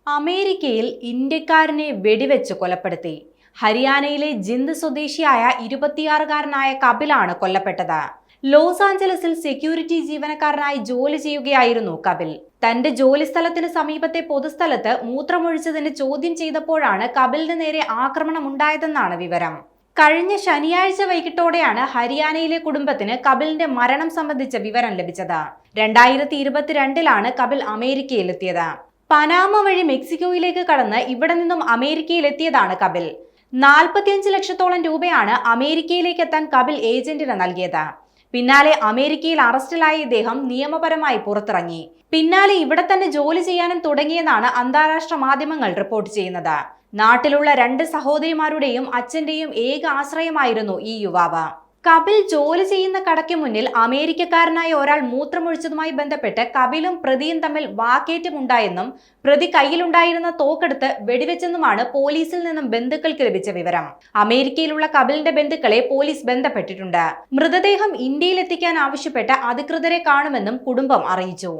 അമേരിക്കയിൽ ഇന്ത്യക്കാരനെ വെടിവെച്ച് കൊലപ്പെടുത്തി. ഹരിയാനയിലെ ജിന്ദ് സ്വദേശിയായ 26-കാരനായ കപിലാണ് കൊല്ലപ്പെട്ടത്. ലോസ് ആഞ്ചലസിൽ സെക്യൂരിറ്റി ജീവനക്കാരനായി ജോലി ചെയ്യുകയായിരുന്നു കപിൽ. തന്റെ ജോലിസ്ഥലത്തിന് സമീപത്തെ പൊതുസ്ഥലത്ത് മൂത്രമൊഴിച്ചതിന് ചോദ്യം ചെയ്തപ്പോഴാണ് കപിലിന് നേരെ ആക്രമണമുണ്ടായതെന്നാണ് വിവരം. കഴിഞ്ഞ ശനിയാഴ്ച വൈകിട്ടോടെയാണ് ഹരിയാനയിലെ കുടുംബത്തിന് കപിലിന്റെ മരണം സംബന്ധിച്ച വിവരം ലഭിച്ചത്. 2022-ലാണ് കപിൽ അമേരിക്കയിലെത്തിയത്. പനാമ വഴി മെക്സിക്കോയിലേക്ക് കടന്ന് ഇവിടെ നിന്നും അമേരിക്കയിലെത്തിയതാണ് കപിൽ. 45 ലക്ഷത്തോളം രൂപയാണ് അമേരിക്കയിലേക്ക് എത്താൻ കപിൽ ഏജന്റിന് നൽകിയത്. പിന്നാലെ അമേരിക്കയിൽ അറസ്റ്റിലായ ഇദ്ദേഹം നിയമപരമായി പുറത്തിറങ്ങി. പിന്നാലെ ഇവിടെ തന്നെ ജോലി ചെയ്യാനും തുടങ്ങിയെന്നാണ് അന്താരാഷ്ട്ര മാധ്യമങ്ങൾ റിപ്പോർട്ട് ചെയ്യുന്നത്. നാട്ടിലുള്ള 2 സഹോദരിമാരുടെയും അച്ഛന്റെയും ഏക ആശ്രയമായിരുന്നു ഈ യുവാവ്. കപിൽ ജോലി ചെയ്യുന്ന കടയ്ക്ക് മുന്നിൽ അമേരിക്കക്കാരനായ ഒരാൾ മൂത്രമൊഴിച്ചതുമായി ബന്ധപ്പെട്ട് കപിലും പ്രതിയും തമ്മിൽ വാക്കേറ്റമുണ്ടായെന്നും പ്രതി കയ്യിലുണ്ടായിരുന്ന തോക്കെടുത്ത് വെടിവെച്ചെന്നുമാണ് പോലീസിൽ നിന്നും ബന്ധുക്കൾക്ക് ലഭിച്ച വിവരം. അമേരിക്കയിലുള്ള കപിലിന്റെ ബന്ധുക്കളെ പോലീസ് ബന്ധപ്പെട്ടിട്ടുണ്ട്. മൃതദേഹം ഇന്ത്യയിൽ എത്തിക്കാൻ ആവശ്യപ്പെട്ട് അധികൃതരെ കാണുമെന്നും കുടുംബം അറിയിച്ചു.